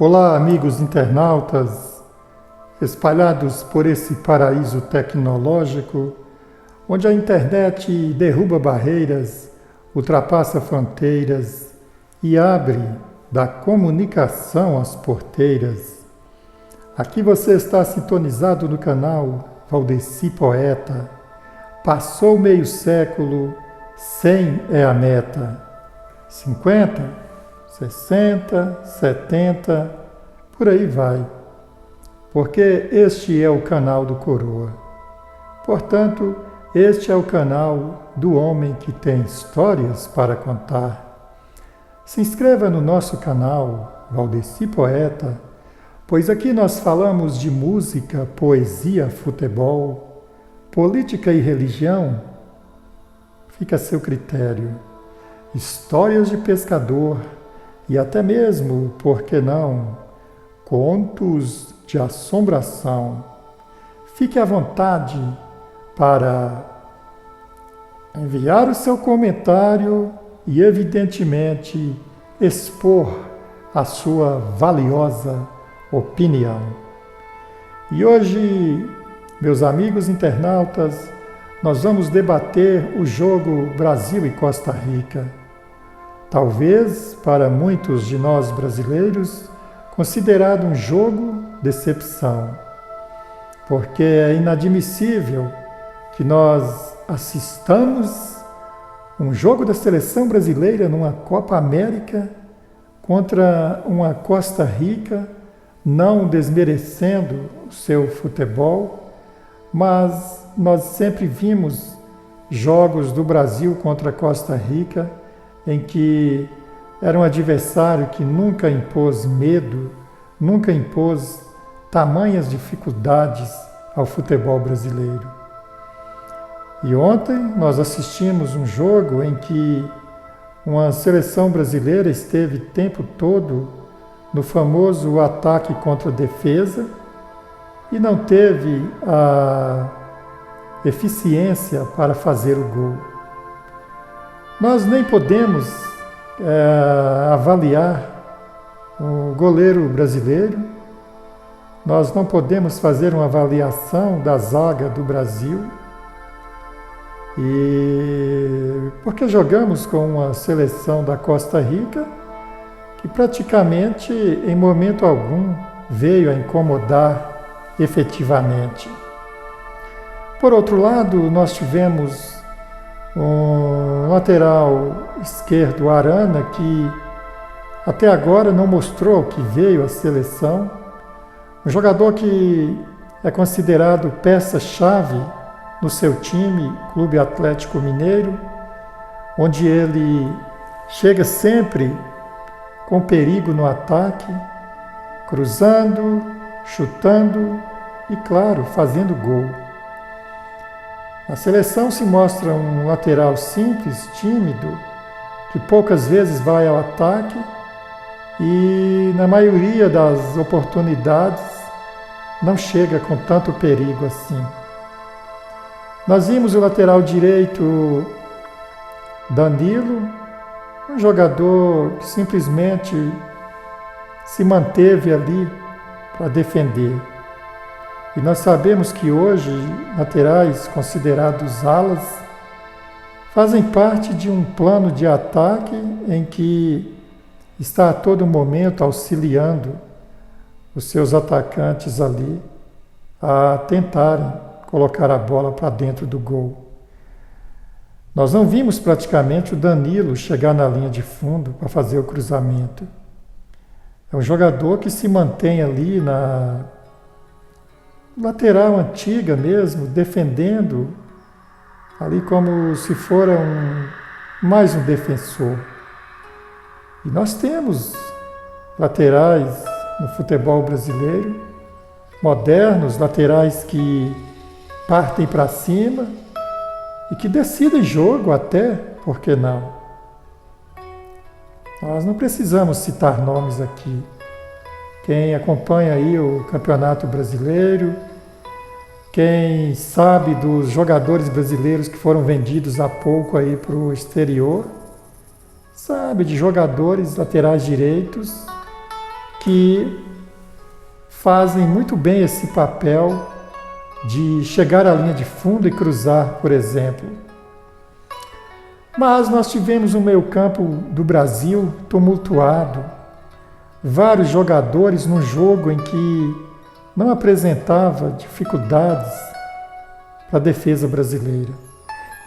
Olá, amigos internautas, espalhados por esse paraíso tecnológico, onde a internet derruba barreiras, ultrapassa fronteiras e abre da comunicação as porteiras. Aqui você está sintonizado no canal Valdeci Poeta. Passou meio século, 100 é a meta. 50? 60, 70, por aí vai. Porque este é o canal do Coroa. Portanto, este é o canal do homem que tem histórias para contar. Se inscreva no nosso canal, Valdeci Poeta, pois aqui nós falamos de música, poesia, futebol, política e religião. Fica a seu critério. Histórias de pescador, e até mesmo, por que não, contos de assombração. Fique à vontade para enviar o seu comentário e, evidentemente, expor a sua valiosa opinião. E hoje, meus amigos internautas, nós vamos debater o jogo Brasil e Costa Rica. Talvez, para muitos de nós brasileiros, considerado um jogo decepção, porque é inadmissível que nós assistamos um jogo da seleção brasileira numa Copa América contra uma Costa Rica, não desmerecendo o seu futebol, mas nós sempre vimos jogos do Brasil contra a Costa Rica em que era um adversário que nunca impôs medo, nunca impôs tamanhas dificuldades ao futebol brasileiro. E ontem nós assistimos um jogo em que uma seleção brasileira esteve o tempo todo no famoso ataque contra a defesa e não teve a eficiência para fazer o gol. Nós nem podemos avaliar o goleiro brasileiro, nós não podemos fazer uma avaliação da zaga do Brasil, e porque jogamos com uma seleção da Costa Rica que praticamente em momento algum veio a incomodar efetivamente. Por outro lado, nós tivemos um lateral esquerdo, Arana, que até agora não mostrou que veio à seleção. Um jogador que é considerado peça-chave no seu time, Clube Atlético Mineiro, onde ele chega sempre com perigo no ataque, cruzando, chutando e, claro, fazendo gol. A seleção se mostra um lateral simples, tímido, que poucas vezes vai ao ataque e, na maioria das oportunidades, não chega com tanto perigo assim. Nós vimos o lateral direito, Danilo, um jogador que simplesmente se manteve ali para defender. E nós sabemos que hoje, laterais considerados alas, fazem parte de um plano de ataque em que está a todo momento auxiliando os seus atacantes ali a tentarem colocar a bola para dentro do gol. Nós não vimos praticamente o Danilo chegar na linha de fundo para fazer o cruzamento. É um jogador que se mantém ali na lateral antiga mesmo, defendendo, ali como se fora mais um defensor. E nós temos laterais no futebol brasileiro, modernos, laterais que partem para cima e que decidem jogo até, por que não? Nós não precisamos citar nomes aqui. Quem acompanha aí o Campeonato Brasileiro, quem sabe dos jogadores brasileiros que foram vendidos há pouco aí para o exterior, sabe de jogadores laterais direitos que fazem muito bem esse papel de chegar à linha de fundo e cruzar, por exemplo. Mas nós tivemos um meio-campo do Brasil tumultuado, vários jogadores num jogo em que não apresentava dificuldades para a defesa brasileira.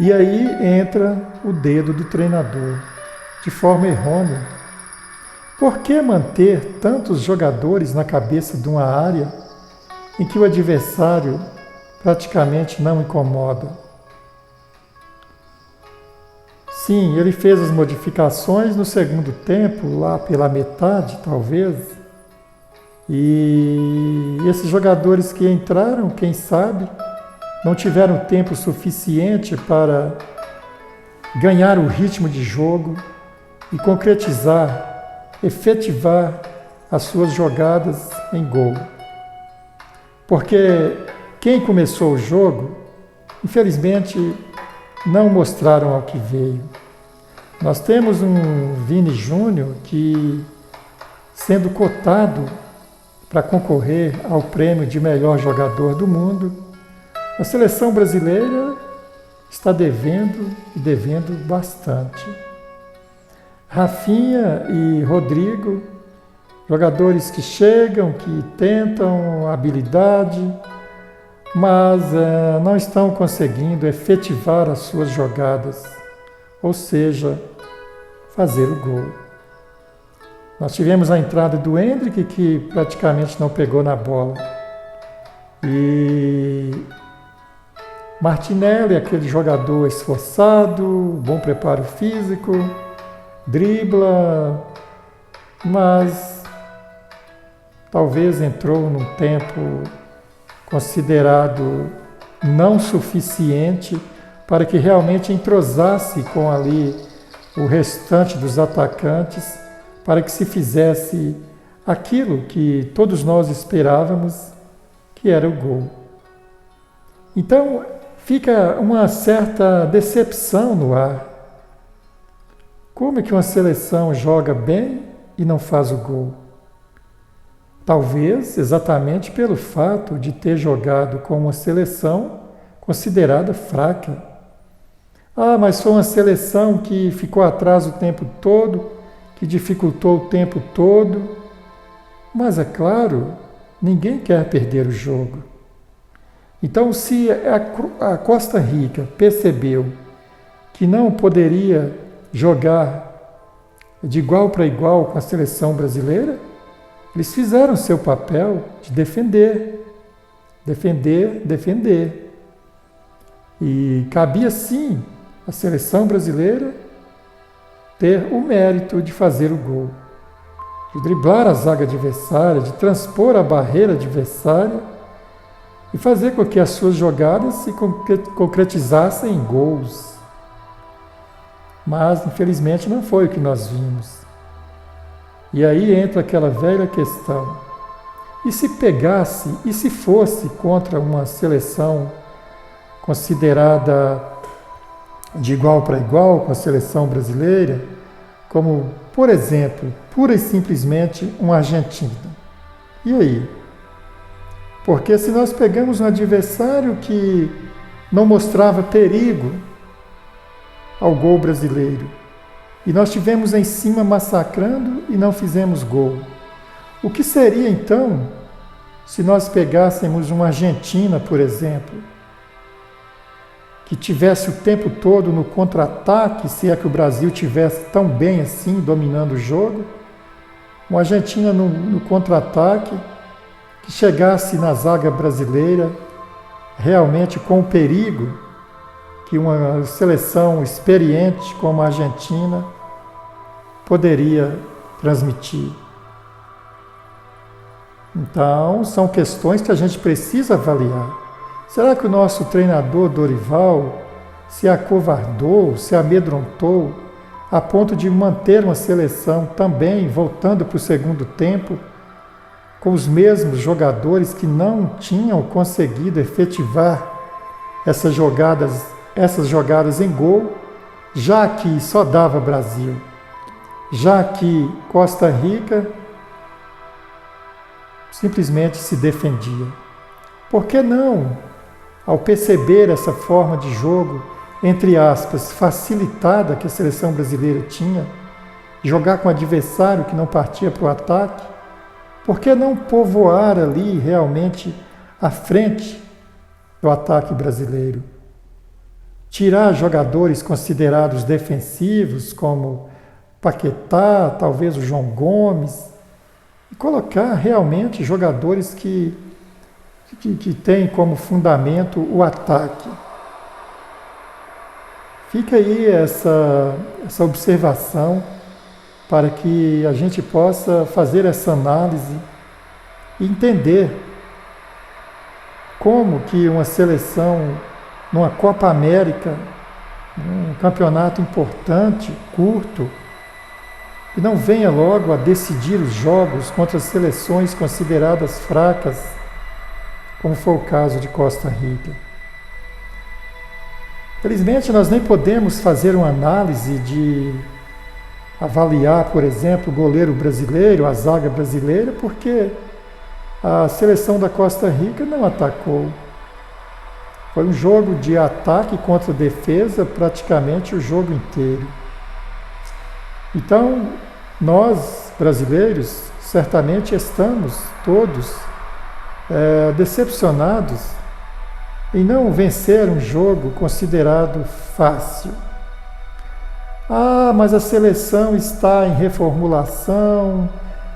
E aí entra o dedo do treinador, de forma errônea. Por que manter tantos jogadores na cabeça de uma área em que o adversário praticamente não incomoda? Sim, ele fez as modificações no segundo tempo, lá pela metade, talvez. E esses jogadores que entraram, quem sabe, não tiveram tempo suficiente para ganhar o ritmo de jogo e concretizar, efetivar as suas jogadas em gol. Porque quem começou o jogo, infelizmente, não mostraram ao que veio. Nós temos um Vini Júnior que, sendo cotado para concorrer ao prêmio de melhor jogador do mundo, a seleção brasileira está devendo e devendo bastante. Rafinha e Rodrigo, jogadores que chegam, que tentam habilidade, mas não estão conseguindo efetivar as suas jogadas, ou seja, fazer o gol. Nós tivemos a entrada do Endrick, que praticamente não pegou na bola. E Martinelli, aquele jogador esforçado, bom preparo físico, dribla, mas talvez entrou num tempo considerado não suficiente para que realmente entrosasse com ali o restante dos atacantes, para que se fizesse aquilo que todos nós esperávamos, que era o gol. Então, fica uma certa decepção no ar. Como é que uma seleção joga bem e não faz o gol? Talvez exatamente pelo fato de ter jogado com uma seleção considerada fraca. Ah, mas foi uma seleção que ficou atrás o tempo todo, que dificultou o tempo todo. Mas é claro, ninguém quer perder o jogo. Então, se a Costa Rica percebeu que não poderia jogar de igual para igual com a seleção brasileira, eles fizeram seu papel de defender. E cabia sim a seleção brasileira ter o mérito de fazer o gol, de driblar a zaga adversária, de transpor a barreira adversária e fazer com que as suas jogadas se concretizassem em gols. Mas, infelizmente, não foi o que nós vimos. E aí entra aquela velha questão. E se pegasse, e se fosse contra uma seleção considerada de igual para igual com a seleção brasileira, como, por exemplo, pura e simplesmente uma Argentina? E aí? Porque se nós pegamos um adversário que não mostrava perigo ao gol brasileiro, e nós tivemos em cima massacrando e não fizemos gol, o que seria então se nós pegássemos uma Argentina, por exemplo, que tivesse o tempo todo no contra-ataque, se é que o Brasil tivesse tão bem assim, dominando o jogo, uma Argentina no contra-ataque, que chegasse na zaga brasileira realmente com o perigo que uma seleção experiente como a Argentina poderia transmitir. Então, são questões que a gente precisa avaliar. Será que o nosso treinador Dorival se acovardou, se amedrontou, a ponto de manter uma seleção também voltando para o segundo tempo, com os mesmos jogadores que não tinham conseguido efetivar essas jogadas em gol, já que só dava Brasil, já que Costa Rica simplesmente se defendia. Por que não, ao perceber essa forma de jogo, entre aspas, facilitada que a seleção brasileira tinha, jogar com um adversário que não partia para o ataque, por que não povoar ali realmente à frente do ataque brasileiro? Tirar jogadores considerados defensivos, como Paquetá, talvez o João Gomes, e colocar realmente jogadores que têm como fundamento o ataque. Fica aí essa observação para que a gente possa fazer essa análise e entender como que uma seleção numa Copa América, um campeonato importante, curto, que não venha logo a decidir os jogos contra seleções consideradas fracas, como foi o caso de Costa Rica. Felizmente, nós nem podemos fazer uma análise de avaliar, por exemplo, o goleiro brasileiro, a zaga brasileira, porque a seleção da Costa Rica não atacou. Foi um jogo de ataque contra defesa praticamente o jogo inteiro. Então, nós, brasileiros, certamente estamos todos decepcionados em não vencer um jogo considerado fácil. Ah, mas a seleção está em reformulação,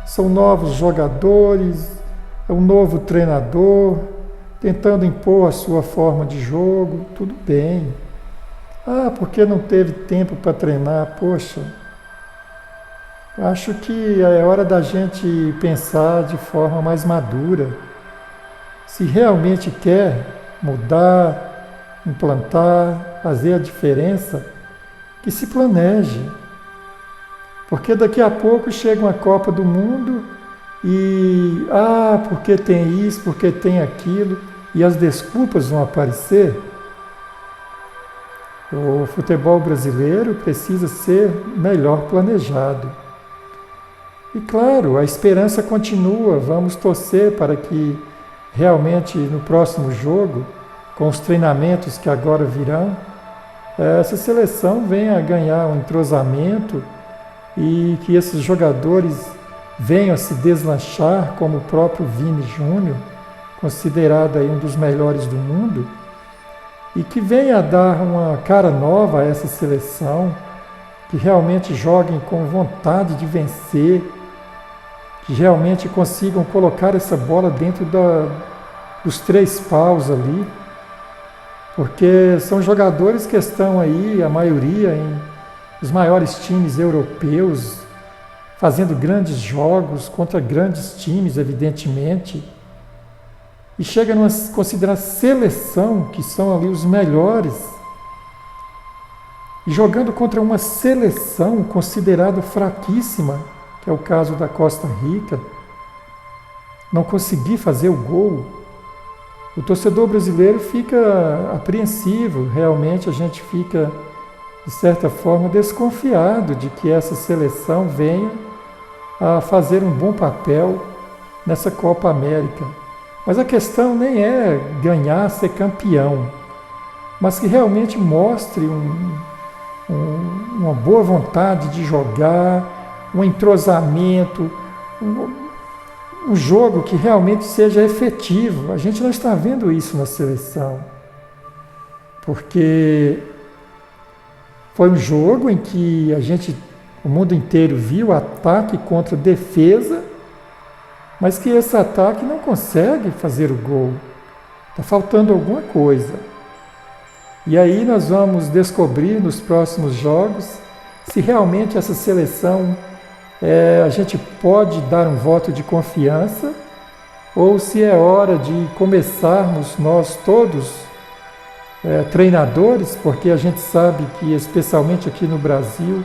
são novos jogadores, é um novo treinador, tentando impor a sua forma de jogo, tudo bem. Ah, porque não teve tempo para treinar? Poxa, acho que é hora da gente pensar de forma mais madura. Se realmente quer mudar, implantar, fazer a diferença, que se planeje. Porque daqui a pouco chega uma Copa do Mundo e, porque tem isso, porque tem aquilo, e as desculpas vão aparecer. O futebol brasileiro precisa ser melhor planejado. E claro, a esperança continua, vamos torcer para que realmente no próximo jogo, com os treinamentos que agora virão, essa seleção venha a ganhar um entrosamento e que esses jogadores venham a se deslanchar, como o próprio Vini Júnior, considerado aí um dos melhores do mundo, e que venha a dar uma cara nova a essa seleção, que realmente joguem com vontade de vencer, que realmente consigam colocar essa bola dentro dos 3 paus ali, porque são jogadores que estão aí, a maioria, em os maiores times europeus, fazendo grandes jogos contra grandes times, evidentemente, e chega a considerar seleção, que são ali os melhores, e jogando contra uma seleção considerada fraquíssima, que é o caso da Costa Rica, não conseguir fazer o gol. O torcedor brasileiro fica apreensivo, realmente a gente fica, de certa forma, desconfiado de que essa seleção venha a fazer um bom papel nessa Copa América. Mas a questão nem é ganhar, ser campeão, mas que realmente mostre uma boa vontade de jogar, um entrosamento, um jogo que realmente seja efetivo. A gente não está vendo isso na seleção, porque foi um jogo em que o mundo inteiro viu ataque contra defesa, mas que esse ataque não consegue fazer o gol. Está faltando alguma coisa. E aí nós vamos descobrir nos próximos jogos se realmente essa seleção a gente pode dar um voto de confiança, ou se é hora de começarmos nós todos, treinadores, porque a gente sabe que, especialmente aqui no Brasil,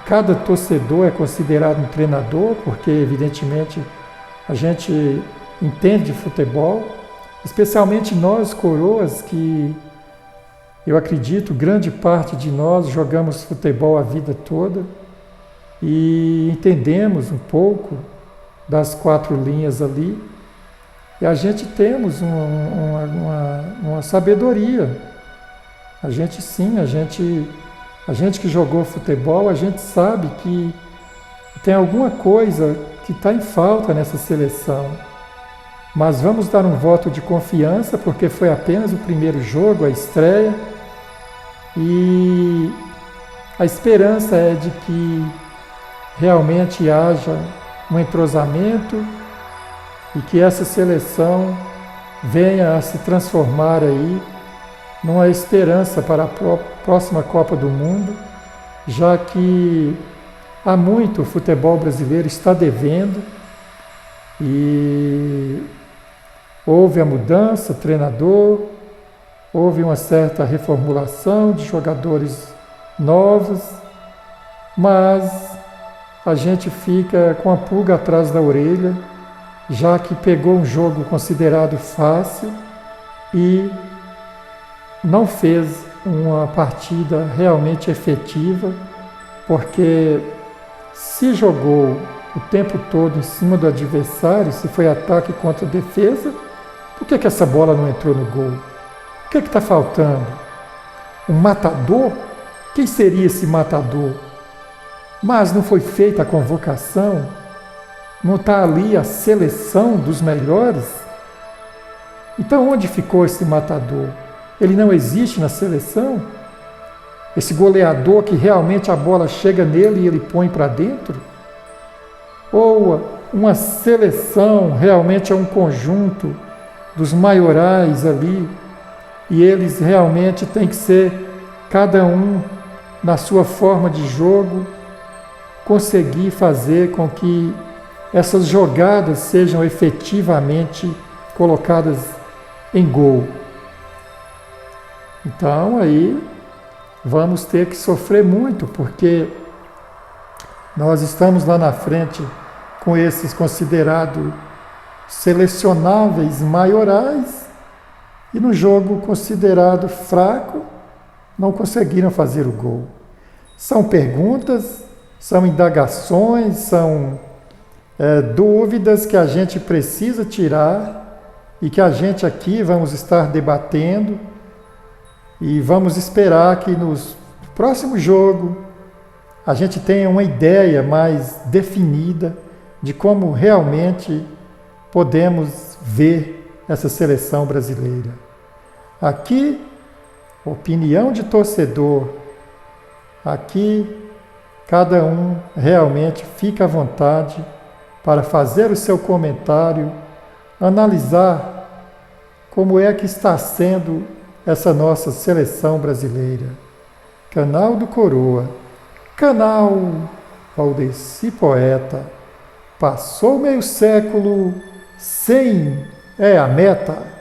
cada torcedor é considerado um treinador, porque evidentemente a gente entende de futebol, especialmente nós coroas, que eu acredito grande parte de nós jogamos futebol a vida toda, e entendemos um pouco das 4 linhas ali, e a gente temos uma sabedoria. A gente sim, a gente que jogou futebol, a gente sabe que tem alguma coisa que está em falta nessa seleção. Mas vamos dar um voto de confiança, porque foi apenas o primeiro jogo, a estreia, e a esperança é de que realmente haja um entrosamento e que essa seleção venha a se transformar aí numa esperança para a próxima Copa do Mundo, já que há muito o futebol brasileiro está devendo e houve a mudança, treinador, houve uma certa reformulação de jogadores novos, mas a gente fica com a pulga atrás da orelha, já que pegou um jogo considerado fácil e não fez uma partida realmente efetiva, porque se jogou o tempo todo em cima do adversário, se foi ataque contra defesa, por que essa bola não entrou no gol? O que está faltando? Um matador? Quem seria esse matador? Mas não foi feita a convocação? Não está ali a seleção dos melhores? Então onde ficou esse matador? Ele não existe na seleção? Esse goleador que realmente a bola chega nele e ele põe para dentro? Ou uma seleção realmente é um conjunto dos maiorais ali e eles realmente têm que ser, cada um na sua forma de jogo, conseguir fazer com que essas jogadas sejam efetivamente colocadas em gol. Então aí vamos ter que sofrer muito, porque nós estamos lá na frente com esses considerados selecionáveis maiorais e no jogo considerado fraco não conseguiram fazer o gol. São perguntas, são indagações, são dúvidas que a gente precisa tirar e que a gente aqui vamos estar debatendo e vamos esperar que no próximo jogo a gente tenha uma ideia mais definida de como realmente podemos ver essa seleção brasileira. Aqui, opinião de torcedor. Aqui, cada um realmente fica à vontade para fazer o seu comentário, analisar como é que está sendo essa nossa seleção brasileira. Canal do Coroa, canal Valdeci Poeta. Passou meio século, 100 é a meta.